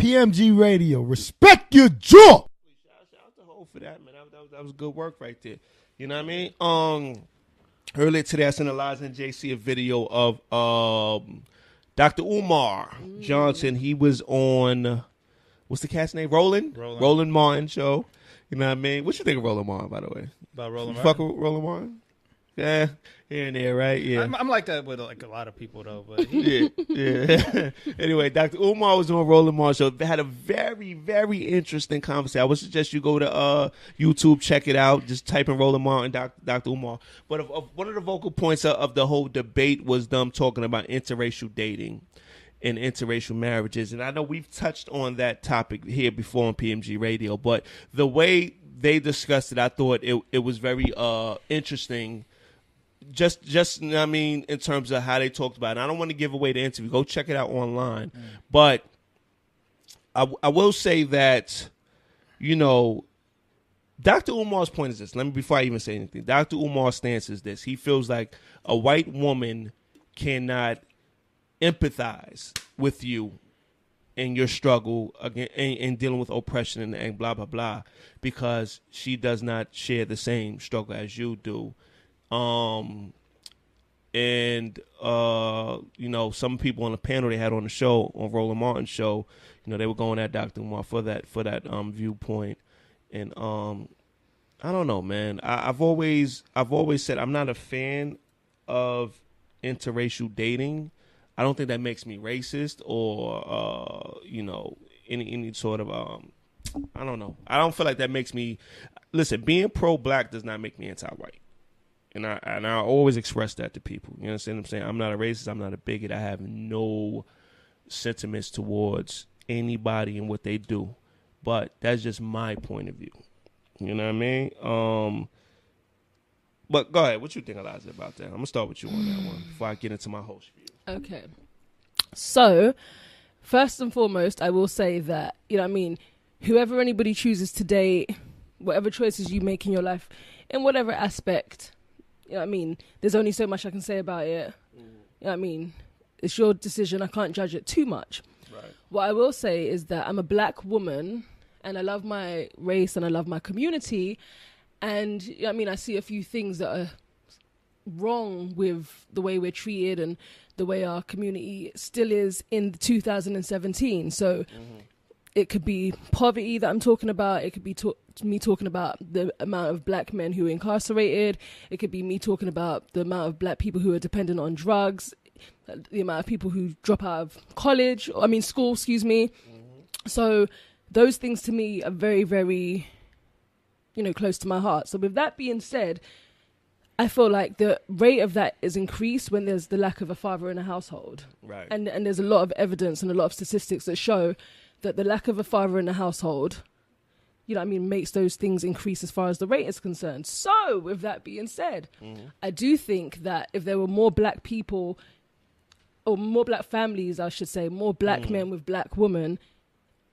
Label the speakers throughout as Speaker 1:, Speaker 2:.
Speaker 1: PMG Radio. Respect your jaw.
Speaker 2: Shout out to Ho for that, man. That was good work right there. You know what I mean? Earlier today, I sent Eliza and JC a video of Dr. Umar Johnson. He was on, what's the cat's name? Roland Martin show. You know what I mean? What you think of Roland Martin, by the way?
Speaker 3: About Roland
Speaker 2: You
Speaker 3: Martin?
Speaker 2: fuck with Roland Martin? Yeah, here and there, right? Yeah.
Speaker 3: I'm like that with like a lot of people though, but
Speaker 2: yeah. Anyway, Dr. Umar was on Roland Martin show. They had a very, very interesting conversation. I would suggest you go to YouTube, check it out. Just type in Roland Martin, Dr. Umar. But one of the vocal points of the whole debate was them talking about interracial dating and interracial marriages. And I know we've touched on that topic here before on PMG Radio, but the way they discussed it, I thought it was very interesting. Just I mean, in terms of how they talked about it. I don't want to give away the interview. Go check it out online. But I will say that, you know, Dr. Umar's point is this. Let me, before I even say anything, Dr. Umar's stance is this. He feels like a white woman cannot empathize with you in your struggle again in dealing with oppression and blah, blah, blah, because she does not share the same struggle as you do. You know, some people on the panel they had on the show, on Roland Martin's show, you know, they were going at Dr. Umar for that viewpoint. And I don't know, man. I've always said I'm not a fan of interracial dating. I don't think that makes me racist or you know, any sort of I don't know. I don't feel like that makes me. Listen, being pro-black does not make me anti-white. And I always express that to people. You understand what I'm saying? I'm not a racist. I'm not a bigot. I have no sentiments towards anybody and what they do. But that's just my point of view. You know what I mean? But go ahead. What you think, Eliza, about that? I'm going to start with you on that one before I get into my host view.
Speaker 4: Okay. So, first and foremost, I will say that, you know what I mean, whoever anybody chooses to date, whatever choices you make in your life, in whatever aspect, you know what I mean, there's only so much I can say about it. You know what I mean? It's your decision. I can't judge it too much. Right. What I will say is that I'm a black woman and I love my race and I love my community. And, you know what I mean, I see a few things that are wrong with the way we're treated and the way our community still is in 2017. So it could be poverty that I'm talking about. It could be me talking about the amount of black men who are incarcerated. It could be me talking about the amount of black people who are dependent on drugs, the amount of people who drop out of school, excuse me. So those things to me are very, very, you know, close to my heart. So with that being said, I feel like the rate of that is increased when there's the lack of a father in a household. Right. And there's a lot of evidence and a lot of statistics that show that the lack of a father in the household, you know what I mean, makes those things increase as far as the rate is concerned. So, with that being said, I do think that if there were more black people, or more black families, I should say, more black men with black women,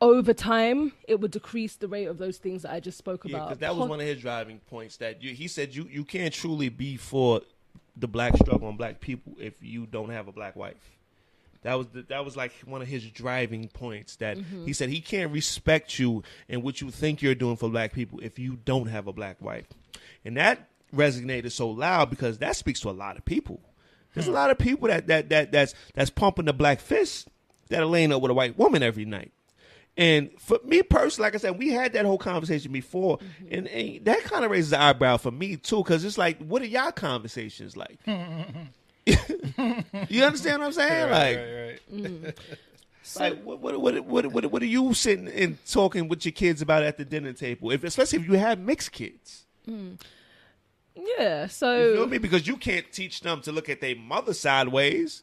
Speaker 4: over time, it would decrease the rate of those things that I just spoke about.
Speaker 2: Because that was one of his driving points, that he said you can't truly be for the black struggle on black people if you don't have a black wife. That was like one of his driving points, that he said he can't respect you and what you think you're doing for black people if you don't have a black wife. And that resonated so loud because that speaks to a lot of people. There's a lot of people that's pumping the black fist that are laying up with a white woman every night. And for me personally, like I said, we had that whole conversation before, and that kind of raises the eyebrow for me too, because it's like, what are y'all conversations like? You understand what I'm saying? Right. Like, what are you sitting and talking with your kids about at the dinner table? Especially if you have mixed kids.
Speaker 4: Yeah, so
Speaker 2: you feel me? Because you can't teach them to look at their mother sideways.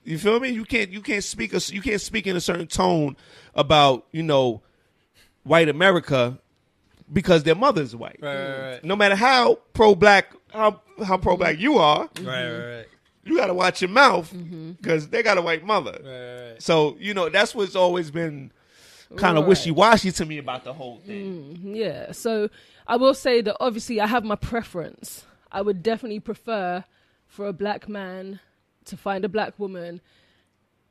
Speaker 2: You feel me? You can't speak in a certain tone about, you know, white America because their mother's white.
Speaker 3: Right.
Speaker 2: No matter how pro-black pro-black you are,
Speaker 3: Right.
Speaker 2: you got to watch your mouth because they got a white mother.
Speaker 3: Right.
Speaker 2: So, you know, that's what's always been kind of wishy-washy to me about the whole thing.
Speaker 4: Yeah, so I will say that obviously I have my preference. I would definitely prefer for a black man to find a black woman,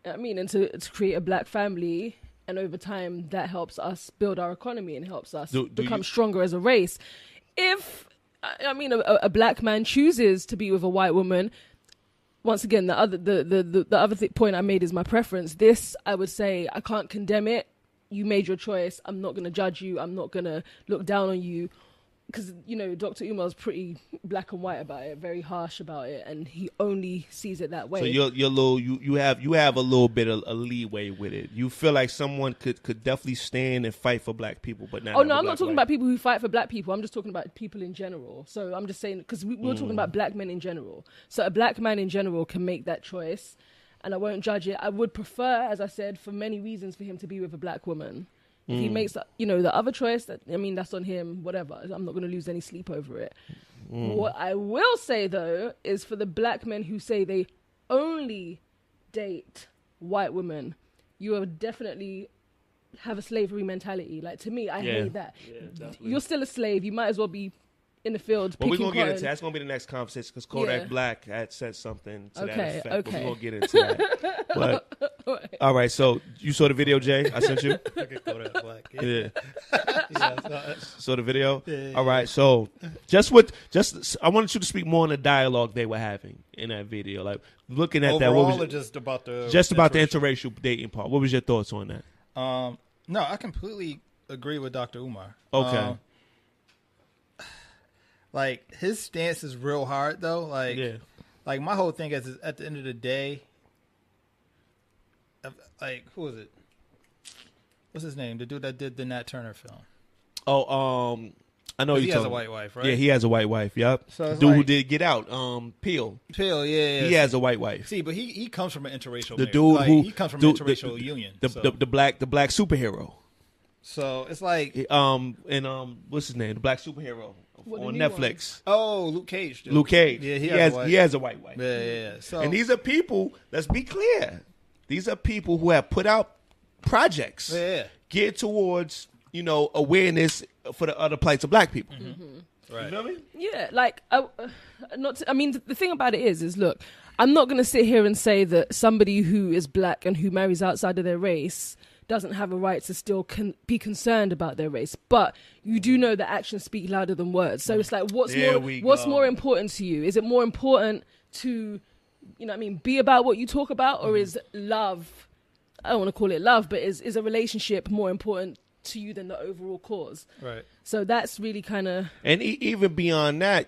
Speaker 4: I mean, and to create a black family and over time that helps us build our economy and helps us
Speaker 2: Do
Speaker 4: become
Speaker 2: you-
Speaker 4: stronger as a race. If I mean a black man chooses to be with a white woman, once again the other point I made is my preference. This, I would say, I can't condemn it. You made your choice. I'm not going to judge you. I'm not going to look down on you. Because, you know, Dr. Umar's pretty black and white about it, very harsh about it, and he only sees it that way.
Speaker 2: So you have a little bit of a leeway with it. You feel like someone could definitely stand and fight for black people, but not.
Speaker 4: Oh no, I'm not talking about people who fight for black people. I'm just talking about people in general. So I'm just saying, because we're talking about black men in general. So a black man in general can make that choice, and I won't judge it. I would prefer, as I said, for many reasons, for him to be with a black woman. If he makes, the other choice, that's on him, whatever. I'm not going to lose any sleep over it. What I will say, though, is for the black men who say they only date white women, you are definitely have a slavery mentality. Like, to me, I hate that.
Speaker 2: Yeah,
Speaker 4: You're still a slave. You might as well be in the field
Speaker 2: Well, we're
Speaker 4: picking
Speaker 2: going to get into
Speaker 4: cotton.
Speaker 2: that's going to be the next conversation because Kodak
Speaker 4: Yeah.
Speaker 2: Black had said something to that
Speaker 4: Okay,
Speaker 2: effect. But we're
Speaker 4: okay.
Speaker 2: going to get into that. But, all right, so you saw the video, Jay? I sent you?
Speaker 3: I could go to black.
Speaker 2: Yeah.
Speaker 3: Yeah,
Speaker 2: Saw the video?
Speaker 3: Yeah.
Speaker 2: All right, so I wanted you to speak more on the dialogue they were having in that video. Like, looking at that, what
Speaker 3: overall,
Speaker 2: was
Speaker 3: or just about the
Speaker 2: interracial dating part. What was your thoughts on that?
Speaker 3: No, I completely agree with Dr. Umar.
Speaker 2: Okay.
Speaker 3: Like, his stance is real hard, though. Like,
Speaker 2: Yeah.
Speaker 3: like my whole thing is at the end of the day, like, who is it? What's his name? The dude that did the Nat Turner film.
Speaker 2: Oh, I know
Speaker 3: He
Speaker 2: you
Speaker 3: has
Speaker 2: talking.
Speaker 3: a white wife, right?
Speaker 2: Yeah, he has a white wife. Yep.
Speaker 3: So it's
Speaker 2: Dude who
Speaker 3: like-
Speaker 2: did Get Out. Peel.
Speaker 3: Phil, yeah.
Speaker 2: He has a white wife.
Speaker 3: See, but he comes from an interracial.
Speaker 2: The
Speaker 3: marriage.
Speaker 2: dude
Speaker 3: Like,
Speaker 2: who
Speaker 3: he comes from
Speaker 2: dude-
Speaker 3: an interracial union.
Speaker 2: The black superhero.
Speaker 3: So it's like,
Speaker 2: What's his name? The black superhero
Speaker 4: What, the
Speaker 2: on
Speaker 4: new
Speaker 2: Netflix.
Speaker 3: Luke Cage. Dude.
Speaker 2: Luke Cage.
Speaker 3: Yeah,
Speaker 2: he
Speaker 3: he
Speaker 2: has a white wife.
Speaker 3: Yeah. So
Speaker 2: And these are people. Let's be clear. These are people who have put out projects
Speaker 3: yeah,
Speaker 2: geared towards awareness for the other plights of black people.
Speaker 3: right.
Speaker 2: You feel me?
Speaker 4: Yeah, like, the thing about it is look, I'm not going to sit here and say that somebody who is black and who marries outside of their race doesn't have a right to still be concerned about their race, but you do know that actions speak louder than words. So it's like, what's more important to you? Is it more important to, be about what you talk about, or is love? I don't want to call it love, but is a relationship more important to you than the overall cause?
Speaker 3: Right.
Speaker 4: So that's really kind of...
Speaker 2: And even beyond that,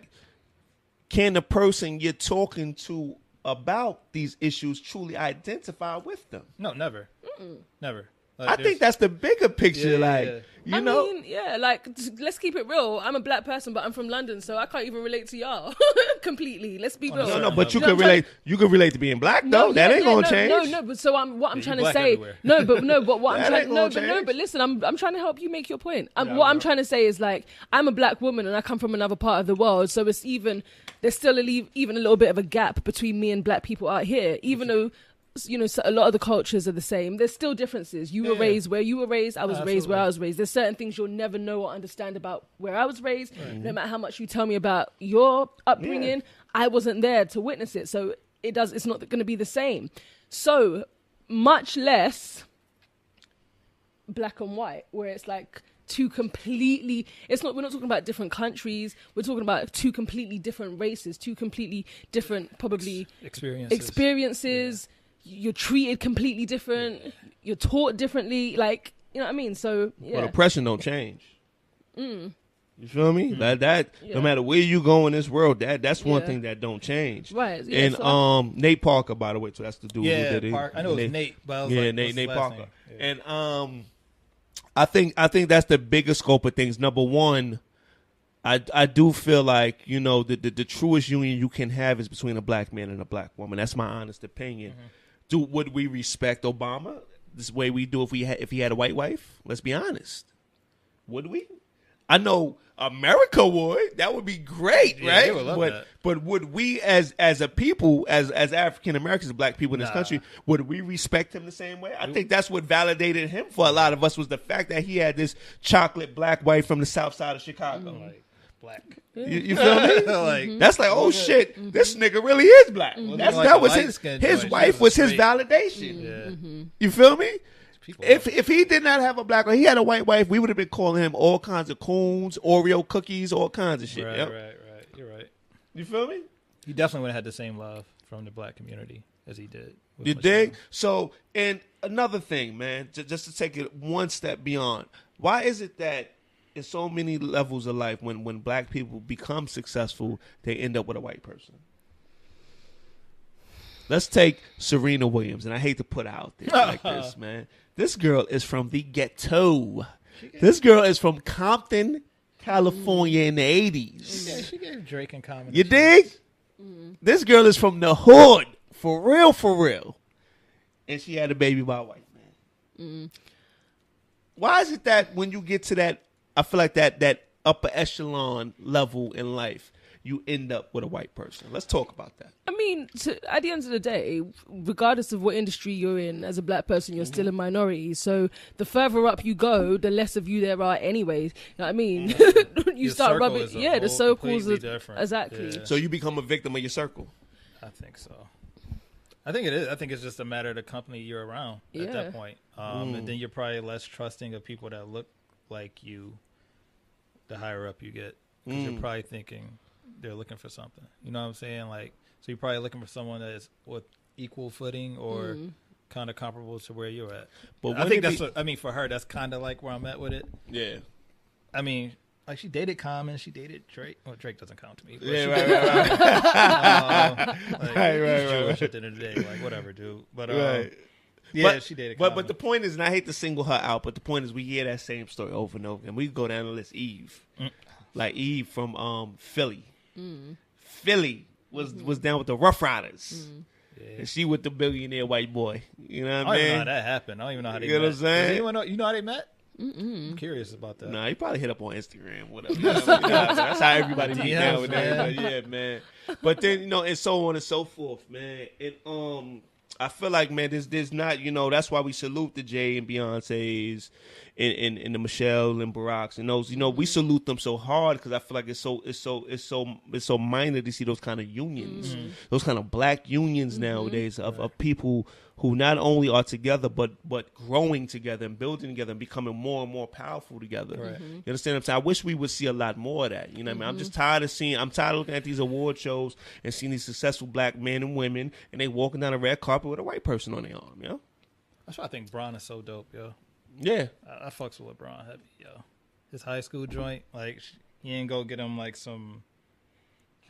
Speaker 2: can the person you're talking to about these issues truly identify with them?
Speaker 3: No, never. Never. Like,
Speaker 2: I think that's the bigger picture.
Speaker 3: Yeah.
Speaker 4: I mean, yeah, like, let's keep it real. I'm a black person, but I'm from London, so I can't even relate to y'all completely. Let's be real.
Speaker 2: No, but you
Speaker 4: know
Speaker 2: could
Speaker 4: what I'm
Speaker 2: relate. You could relate to being black, though. That ain't gonna change.
Speaker 4: No, but so what I'm trying to
Speaker 3: black
Speaker 4: say.
Speaker 3: everywhere.
Speaker 4: But what
Speaker 2: That
Speaker 4: I'm
Speaker 2: ain't
Speaker 4: trying.
Speaker 2: gonna change.
Speaker 4: But listen, I'm trying to help you make your point. I'm trying to say is, like, I'm a black woman and I come from another part of the world, so there's still even a little bit of a gap between me and black people out here, even though. So a lot of the cultures are the same. There's still differences. You were raised where you were raised. I was raised where I was raised. There's certain things you'll never know or understand about where I was raised. No matter how much you tell me about your upbringing, I wasn't there to witness it. So it's not going to be the same. So much less black and white, where it's like two completely. We're not talking about different countries. We're talking about two completely different races, two completely different probably experiences. Yeah. You're treated completely different. You're taught differently. Like, you know what I mean? So, yeah.
Speaker 2: But oppression don't change. You feel me? That no matter where you go in this world, that's one thing that don't change.
Speaker 4: Right. Yeah,
Speaker 2: and Nate Parker, by the way, so that's the dude who did it.
Speaker 3: I know it was Nate, but I was like,
Speaker 2: Nate Parker.
Speaker 3: Yeah.
Speaker 2: And I think that's the bigger scope of things. Number one, I do feel like, the truest union you can have is between a black man and a black woman. That's my honest opinion. Would we respect Obama this way we do if he had a white wife? Let's be honest. Would we? I know America would. That would be great, right?
Speaker 3: They would love that.
Speaker 2: But would we as a people, as African Americans and black people in this country, would we respect him the same way? I think that's what validated him for a lot of us, was the fact that he had this chocolate black wife from the south side of Chicago.
Speaker 3: Like, black.
Speaker 2: You feel me?
Speaker 3: Like,
Speaker 2: That's like, oh shit, this nigga really is black.
Speaker 3: Like
Speaker 2: that was
Speaker 3: a
Speaker 2: his
Speaker 3: light-skinned joint,
Speaker 2: wife
Speaker 3: she
Speaker 2: was
Speaker 3: was
Speaker 2: his
Speaker 3: straight.
Speaker 2: validation.
Speaker 3: Yeah.
Speaker 2: You feel me?
Speaker 3: People.
Speaker 2: If he did not have a black wife, he had a white wife, we would have been calling him all kinds of coons, Oreo cookies, all kinds of shit.
Speaker 3: Right,
Speaker 2: Yep.
Speaker 3: right. You're right.
Speaker 2: You feel me?
Speaker 3: He definitely would have had the same love from the black community as he did. with
Speaker 2: You
Speaker 3: Michelle.
Speaker 2: dig? So, and another thing, man, just to take it one step beyond, why is it that in so many levels of life, when black people become successful, they end up with a white person? Let's take Serena Williams, and I hate to put her out there like this, man. This girl is from the ghetto. This girl is from Compton, California in the 80s.
Speaker 3: Yeah, she gave Drake and Common.
Speaker 2: You dig? This girl is from the hood, for real. And she had a baby by a white man. Why is it that when you get to that, I feel like that upper echelon level in life, you end up with a white person? Let's talk about that.
Speaker 4: I mean, at the end of the day, regardless of what industry you're in, as a black person, you're still a minority. So the further up you go, the less of you there are anyways. You know what I mean? You
Speaker 3: Your
Speaker 4: start
Speaker 3: circle
Speaker 4: rubbing...
Speaker 3: is a
Speaker 4: Yeah, the
Speaker 3: whole
Speaker 4: circles
Speaker 3: completely
Speaker 4: are...
Speaker 3: different.
Speaker 4: Exactly.
Speaker 3: Yeah.
Speaker 2: So you become a victim of your circle.
Speaker 3: I think so. I think it is. I think it's just a matter of the company you're around at
Speaker 4: Yeah.
Speaker 3: that point. And then you're probably less trusting of people that look like you the higher up you get. Because you're probably thinking they're looking for something. You know what I'm saying? Like, so you're probably looking for someone that is with equal footing or kind of comparable to where you're at.
Speaker 2: But
Speaker 3: I think that's what, I mean, for her, that's kind of like where I'm at with it.
Speaker 2: Yeah.
Speaker 3: I mean, like she dated Common, she dated Drake. Well, Drake doesn't count to me. But
Speaker 2: Yeah,
Speaker 3: she
Speaker 2: right,
Speaker 3: dated
Speaker 2: right,
Speaker 3: Common. Like,
Speaker 2: Right,
Speaker 3: he's
Speaker 2: right,
Speaker 3: Jewish
Speaker 2: right.
Speaker 3: at the end of the day. Like, whatever, dude. But
Speaker 2: Right.
Speaker 3: yeah, she dated Common.
Speaker 2: But the point is, and I hate to single her out, but the point is we hear that same story over and over. And we go down the list. Eve. Like Eve from Philly. Philly was down with the Rough Riders.
Speaker 3: Yeah.
Speaker 2: And she with the billionaire white boy. You know
Speaker 3: I
Speaker 2: what
Speaker 3: don't
Speaker 2: I
Speaker 3: even know
Speaker 2: mean?
Speaker 3: how that happened. I don't even know how they
Speaker 2: You know
Speaker 3: met.
Speaker 2: what I'm saying?
Speaker 3: Does anyone know? You know how they met? I'm curious about that.
Speaker 2: Nah, he probably hit up on Instagram, whatever. That's how everybody meet
Speaker 3: DMs,
Speaker 2: nowadays.
Speaker 3: man.
Speaker 2: But yeah, man. But then, and so on and so forth, man. And I feel like, man, there's not, that's why we salute the Jay and Beyonce's and the Michelle and Barack's and those, we salute them so hard because I feel like it's so minor to see those kind of unions, those kind of black unions nowadays of people who not only are together but growing together and building together and becoming more and more powerful together.
Speaker 3: Right.
Speaker 2: You understand what I'm saying? I wish we would see a lot more of that. You know what I mean? I'm just tired of looking at these award shows and seeing these successful black men and women and they walking down a red carpet with a white person on their arm,
Speaker 3: That's why I think Bron is so dope, yo.
Speaker 2: Yeah.
Speaker 3: I fucks with LeBron heavy, yo. His high school joint, like, he ain't go get him like some,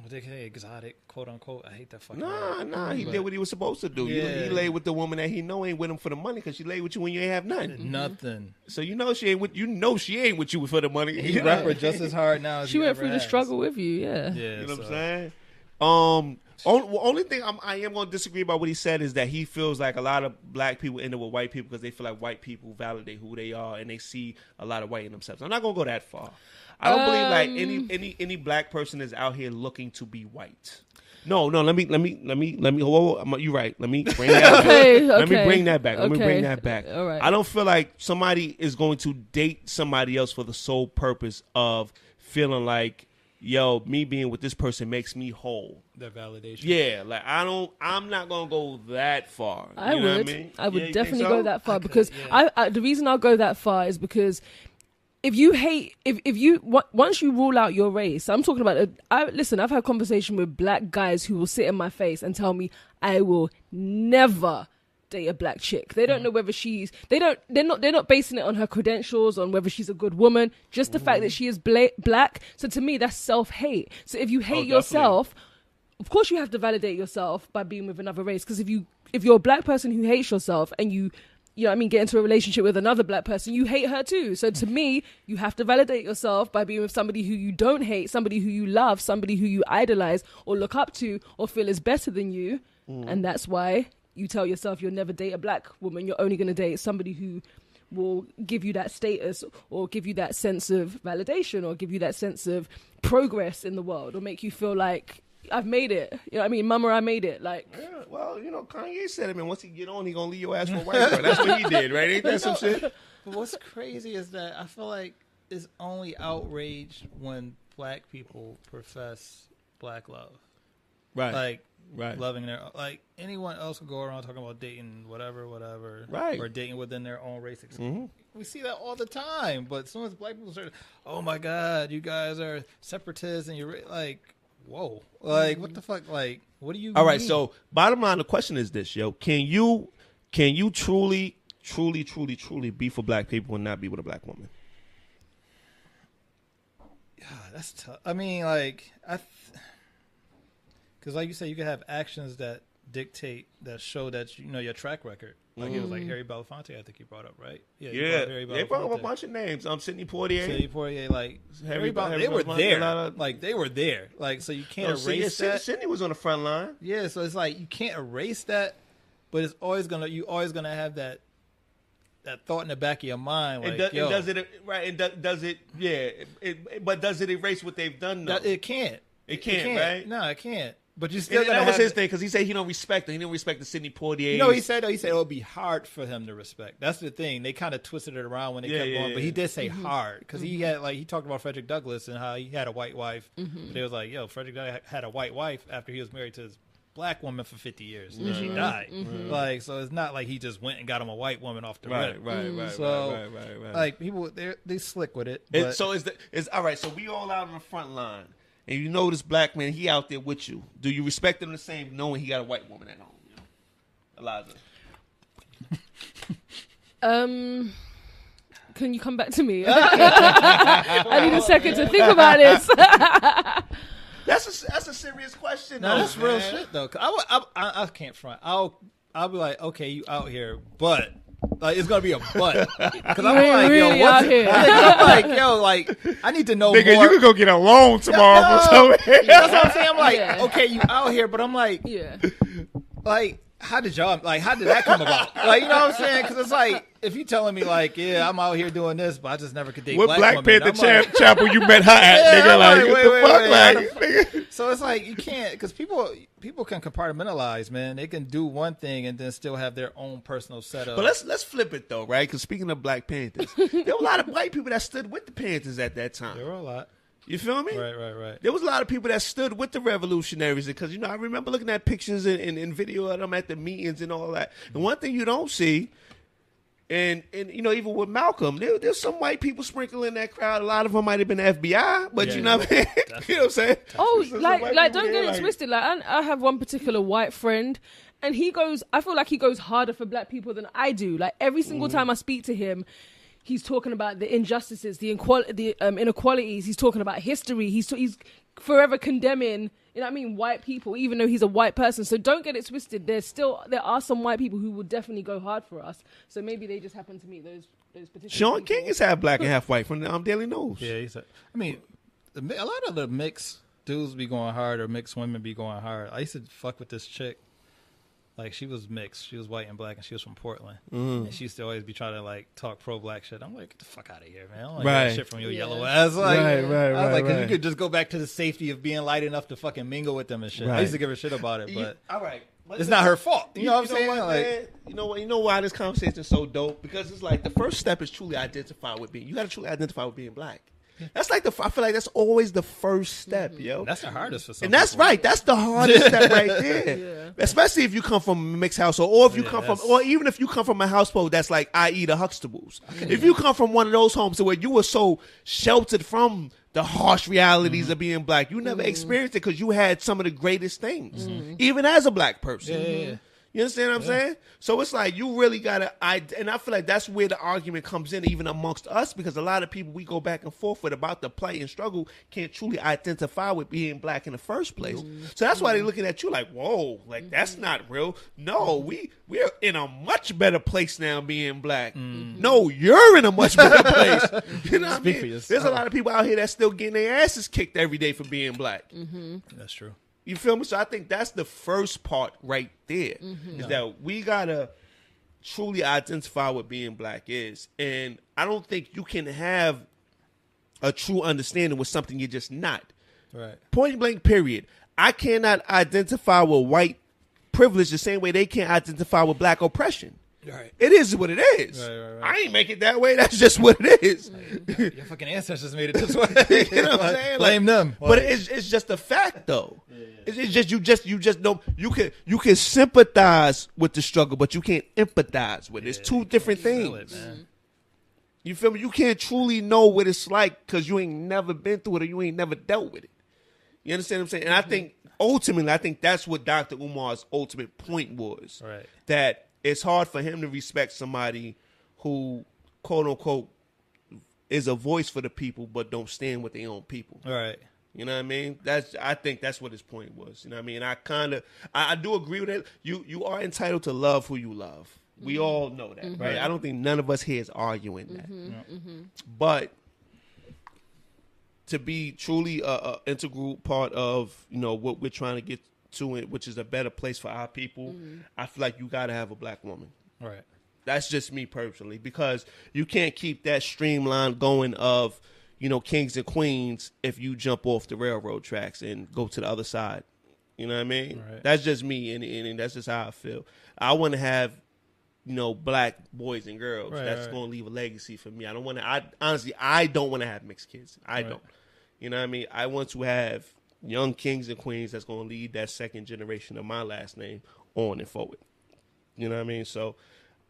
Speaker 3: what they say, exotic, quote unquote. I hate that fucking word.
Speaker 2: Nah. He did what he was supposed to do.
Speaker 3: Yeah.
Speaker 2: He laid with the woman that he know ain't with him for the money because she laid with you when you ain't have nothing.
Speaker 3: Nothing.
Speaker 2: So she ain't with she ain't with you for the money.
Speaker 3: He rap her just as hard now as
Speaker 4: She
Speaker 3: he
Speaker 4: went
Speaker 3: ever
Speaker 4: through the
Speaker 3: has.
Speaker 4: struggle with you, yeah.
Speaker 3: Yeah,
Speaker 2: You know what I'm
Speaker 3: so-
Speaker 2: saying? Only thing I am going to disagree about what he said is that he feels like a lot of black people end up with white people because they feel like white people validate who they are and they see a lot of white in themselves. I'm not going to go that far. I don't believe like any black person is out here looking to be white. No. Let me. Whoa, you're right. Let me bring that back. Let me bring that back. Let me bring that back.
Speaker 4: All right.
Speaker 2: I don't feel like somebody is going to date somebody else for the sole purpose of feeling like, yo, me being with this person makes me whole.
Speaker 3: That validation.
Speaker 2: Yeah, like I'm not gonna go that far.
Speaker 4: I
Speaker 2: You know
Speaker 4: would.
Speaker 2: what I mean?
Speaker 4: I would
Speaker 2: Yeah, you
Speaker 4: definitely
Speaker 2: think so?
Speaker 4: go that far because
Speaker 3: yeah.
Speaker 4: I the reason I'll go that far is because if you hate, if you once you rule out your race, I'm talking about. Listen, I've had conversation with black guys who will sit in my face and tell me I will never date a black chick. They don't know whether they're not basing it on her credentials, on whether she's a good woman, just the fact that she is black. So to me, that's self-hate. So if you hate yourself, of course you have to validate yourself by being with another race. Because if you're a black person who hates yourself and you know what I mean, get into a relationship with another black person, you hate her too. So to me, you have to validate yourself by being with somebody who you don't hate, somebody who you love, somebody who you idolize or look up to or feel is better than you. And that's why you tell yourself you'll never date a black woman. You're only going to date somebody who will give you that status or give you that sense of validation or give you that sense of progress in the world or make you feel like I've made it. You know what I mean? Mama, I made it. Like,
Speaker 2: Yeah, well, Kanye said it, man. Once he get on, he gonna leave your ass for a white girl. That's what he did, right? Ain't that some shit?
Speaker 3: But what's crazy is that I feel like it's only outraged when black people profess black love. Like,
Speaker 2: Right.
Speaker 3: loving their, like, anyone else could go around talking about dating whatever,
Speaker 2: Right.
Speaker 3: or dating within their own race. We see that all the time. But as soon as black people start, oh my God, you guys are separatists and you're like, whoa, like what the fuck, like what do you?
Speaker 2: All right.
Speaker 3: mean?
Speaker 2: So bottom line, the question is this, yo: Can you truly be for black people and not be with a black woman?
Speaker 3: Yeah, that's tough. I mean, like because like you said, you can have actions that dictate, that show that your track record. Like it was like Harry Belafonte, I think you brought up, right?
Speaker 2: Yeah,
Speaker 3: Harry
Speaker 2: they brought up a
Speaker 3: Belafonte.
Speaker 2: bunch of names. Sidney Poitier.
Speaker 3: Like
Speaker 2: Harry
Speaker 3: they were
Speaker 2: Belafonte,
Speaker 3: there. Like they were there. Like so, you can't erase that.
Speaker 2: Sidney was on the front line.
Speaker 3: Yeah, so it's like you can't erase that, but it's always gonna have that thought in the back of your mind. Like,
Speaker 2: And does it right? And does it? Yeah. But does it erase what they've done? Though?
Speaker 3: It can't.
Speaker 2: It can't, right?
Speaker 3: No, it can't. But you still
Speaker 2: that was his thing because he said he don't respect him. He didn't respect the Sidney Poitier.
Speaker 3: No, he said it would be hard for him to respect. That's the thing. They kind of twisted it around when they kept going, but he did say hard because he had he talked about Frederick Douglass and how he had a white wife. But it was like, Frederick Douglass had a white wife after he was married to his black woman for 50 years and she died. Like, so it's not like he just went and got him a white woman off the rip.
Speaker 2: Right.
Speaker 3: So,
Speaker 2: right.
Speaker 3: like people, they slick with it.
Speaker 2: So it's all right. So we all out on the front line. And you know this black man, he out there with you. Do you respect him the same knowing he got a white woman at home? Eliza.
Speaker 4: Can you come back to me? I need a second to think about this.
Speaker 2: That's a serious question.
Speaker 3: No, that's
Speaker 2: man.
Speaker 3: real shit though. I can't front. I'll be like, okay, you out here, but like it's gonna be a but because I'm like,
Speaker 4: really
Speaker 3: yo,
Speaker 4: out here.
Speaker 3: I'm like, yo, like I need to know
Speaker 1: Nigga,
Speaker 3: more.
Speaker 1: you could go get a loan tomorrow for something.
Speaker 3: That's what I'm saying. I'm like, okay, you out here, but I'm like,
Speaker 4: Yeah.
Speaker 3: like, how did that come about? Like, you know what I'm saying? Because it's like, if you telling me like, yeah, I'm out here doing this, but I just never could date
Speaker 1: What
Speaker 3: black
Speaker 1: Black
Speaker 3: women,
Speaker 1: Panther
Speaker 3: I'm like,
Speaker 1: chapel you met her at,
Speaker 3: Yeah,
Speaker 1: nigga?
Speaker 3: I'm
Speaker 1: Like,
Speaker 3: like,
Speaker 1: what
Speaker 3: wait,
Speaker 1: the
Speaker 3: wait,
Speaker 1: fuck?
Speaker 3: wait,
Speaker 1: Like, nigga.
Speaker 3: So it's like you can't, because people can compartmentalize, man. They can do one thing and then still have their own personal setup.
Speaker 2: But let's flip it though, right? Because speaking of Black Panthers, there were a lot of white people that stood with the Panthers at that time.
Speaker 3: There were a lot.
Speaker 2: You feel me?
Speaker 3: Right.
Speaker 2: There was a lot of people that stood with the revolutionaries because, I remember looking at pictures and video of them at the meetings and all that. And one thing you don't see, and even with Malcolm, there's some white people sprinkled in that crowd. A lot of them might have been FBI, but you know what I mean? You know what I'm saying?
Speaker 4: Oh,
Speaker 2: Some
Speaker 4: like
Speaker 2: white
Speaker 4: don't
Speaker 2: people
Speaker 4: get
Speaker 2: there,
Speaker 4: it twisted. Like I have one particular white friend, and I feel like he goes harder for black people than I do. Like every single time I speak to him, he's talking about the injustices, the inequalities. He's talking about history. He's forever condemning, white people, even though he's a white person. So don't get it twisted. There are some white people who will definitely go hard for us. So maybe they just happen to meet those particular
Speaker 2: Sean
Speaker 4: people.
Speaker 2: King is half black and half white from the Daily News.
Speaker 3: Yeah, a lot of the mixed dudes be going hard or mixed women be going hard. I used to fuck with this chick. Like, she was mixed. She was white and black, and she was from Portland. And she used to always be trying to, like, talk pro-black shit. I'm like, get the fuck out of here, man. I don't like that shit from your yellow ass. Like, I was like, because you could just go back to the safety of being light enough to fucking mingle with them and shit. I used to give her shit about it, but
Speaker 2: all right.
Speaker 3: it's not her fault. You know what I'm saying?
Speaker 2: Man? You know why this conversation is so dope? Because it's like the first step is truly identify with being. You got to truly identify with being black. That's like I feel like that's always the first step, yo.
Speaker 3: That's the hardest for some
Speaker 2: And that's
Speaker 3: people.
Speaker 2: right. That's the hardest step right there. Especially if you come from a mixed household, or if you come from, or even if you come from a household that's like, i.e. the Huxtables. If you come from one of those homes where you were so sheltered from the harsh realities of being black, you never experienced it because you had some of the greatest things, even as a black person.
Speaker 3: Yeah.
Speaker 2: You understand what I'm saying? So it's like you really gotta, and I feel like that's where the argument comes in, even amongst us, because a lot of people we go back and forth with about the plight and struggle can't truly identify with being black in the first place. So that's why they're looking at you like, whoa, like that's not real. No, we're in a much better place now being black. No, you're in a much better place. You know what I mean? There's a lot of people out here that's still getting their asses kicked every day for being black.
Speaker 3: That's true.
Speaker 2: You feel me? So I think that's the first part right there. Is that we gotta truly identify what being black is. And I don't think you can have a true understanding with something you're just not.
Speaker 3: Right.
Speaker 2: Point blank, period. I cannot identify with white privilege the same way they can't identify with black oppression.
Speaker 3: Right.
Speaker 2: It is what it is.
Speaker 3: Right.
Speaker 2: I ain't make it that way. That's just what it is.
Speaker 3: Your fucking ancestors made it this way.
Speaker 2: You know what I'm saying?
Speaker 3: Blame them.
Speaker 2: But it's just a fact, though. It's just you just know you can sympathize with the struggle, but you can't empathize with it. It's two different things. You feel me? You can't truly know what it's like because you ain't never been through it or you ain't never dealt with it. You understand what I'm saying? And I think ultimately, that's what Dr. Umar's ultimate point was.
Speaker 3: Right.
Speaker 2: That it's hard for him to respect somebody who, quote unquote, is a voice for the people but don't stand with their own people.
Speaker 3: Right.
Speaker 2: You know what I mean? I think that's what his point was. You know what I mean? I do agree with it. You are entitled to love who you love. We all know that, right? I don't think none of us here is arguing that. But to be truly a integral part of, what we're trying to get to it, which is a better place for our people, I feel like you got to have a black woman.
Speaker 3: Right.
Speaker 2: That's just me personally, because you can't keep that streamline going of, kings and queens if you jump off the railroad tracks and go to the other side. You know what I mean?
Speaker 3: Right.
Speaker 2: That's just me, and that's just how I feel. I want to have, black boys and girls. That's going to leave a legacy for me. I don't want to. Honestly, I don't want to have mixed kids. I don't. You know what I mean? I want to have young kings and queens that's going to lead that second generation of my last name on and forward. You know what I mean? So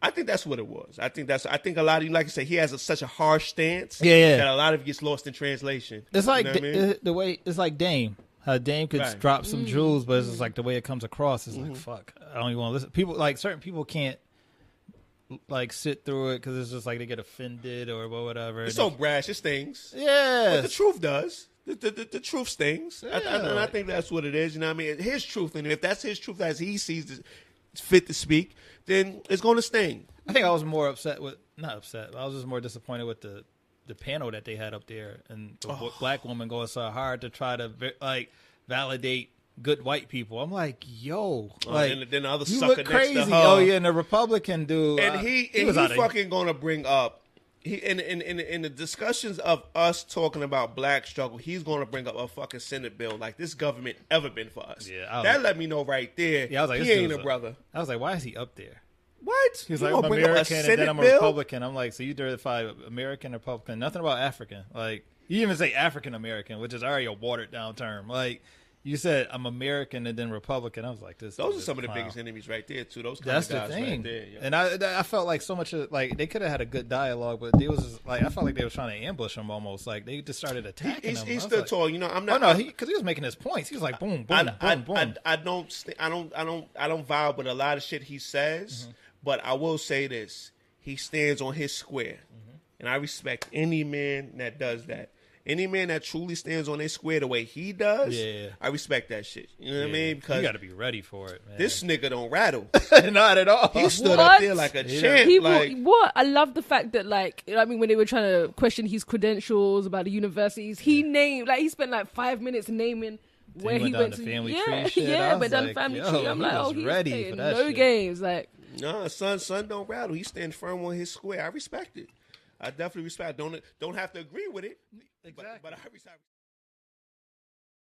Speaker 2: I think that's what it was. I think a lot of you, like I said, he has such a harsh stance that a lot of it gets lost in translation.
Speaker 3: It's like
Speaker 2: the
Speaker 3: way it's like Dame. How Dame could drop some jewels, but it's just like the way it comes across is like, fuck, I don't even want to listen. People, like, certain people can't like sit through it because it's just like they get offended or whatever.
Speaker 2: It's so brash, it stings.
Speaker 3: Yeah,
Speaker 2: but the truth does. The truth stings. Yeah. And I think that's what it is. You know what I mean? His truth, and if that's his truth as he sees it fit to speak, then it's going to sting.
Speaker 3: I think I was more not upset. I was just more disappointed with the panel that they had up there, and the black woman going so hard to try to validate good white people. I'm like, yo,
Speaker 2: and then the other
Speaker 3: you
Speaker 2: sucker
Speaker 3: look crazy.
Speaker 2: next to her.
Speaker 3: Oh yeah, and the Republican dude,
Speaker 2: and he fucking going to bring up. In the discussions of us talking about black struggle, he's going to bring up a fucking Senate bill like this government ever been for us.
Speaker 3: Yeah,
Speaker 2: that let me know right there.
Speaker 3: Yeah, I was like,
Speaker 2: he ain't a brother.
Speaker 3: I was like, why is he up there?
Speaker 2: What?
Speaker 3: He's like, I'm American and then I'm a Republican. I'm like, so you verify American, Republican, nothing about African. Like, you even say African American, which is already a watered down term. Like, you said I'm American and then Republican. I was like, those
Speaker 2: are some of the biggest enemies right there too. Those kind
Speaker 3: That's
Speaker 2: of guys
Speaker 3: the thing.
Speaker 2: Right there, yeah.
Speaker 3: And I felt like so much of, like, they could have had a good dialogue, but they was just, like, I felt like they were trying to ambush him almost. Like, they just started attacking him.
Speaker 2: He stood tall. I'm not.
Speaker 3: Oh no, because he was making his points. He was like, boom, boom, boom.
Speaker 2: I don't vibe with a lot of shit he says, but I will say this: he stands on his square, and I respect any man that does that. Any man that truly stands on his square the way he does, I respect that shit. You know what I mean? Because
Speaker 3: you got to be ready for it, man.
Speaker 2: This nigga don't rattle.
Speaker 3: Not at all.
Speaker 2: He stood up there like a champ.
Speaker 4: I love the fact that, like, I mean, when they were trying to question his credentials about the universities, he spent like 5 minutes naming where he went to.
Speaker 3: Family
Speaker 4: tree
Speaker 3: shit.
Speaker 4: but done the family tree. I'm like, he's
Speaker 3: ready
Speaker 4: playing
Speaker 3: for that
Speaker 4: no
Speaker 3: shit.
Speaker 4: games. Like,
Speaker 2: nah, son don't rattle. He stands firm on his square. I respect it. I definitely respect. Don't have to agree with it.
Speaker 3: Exactly.
Speaker 2: But I respect.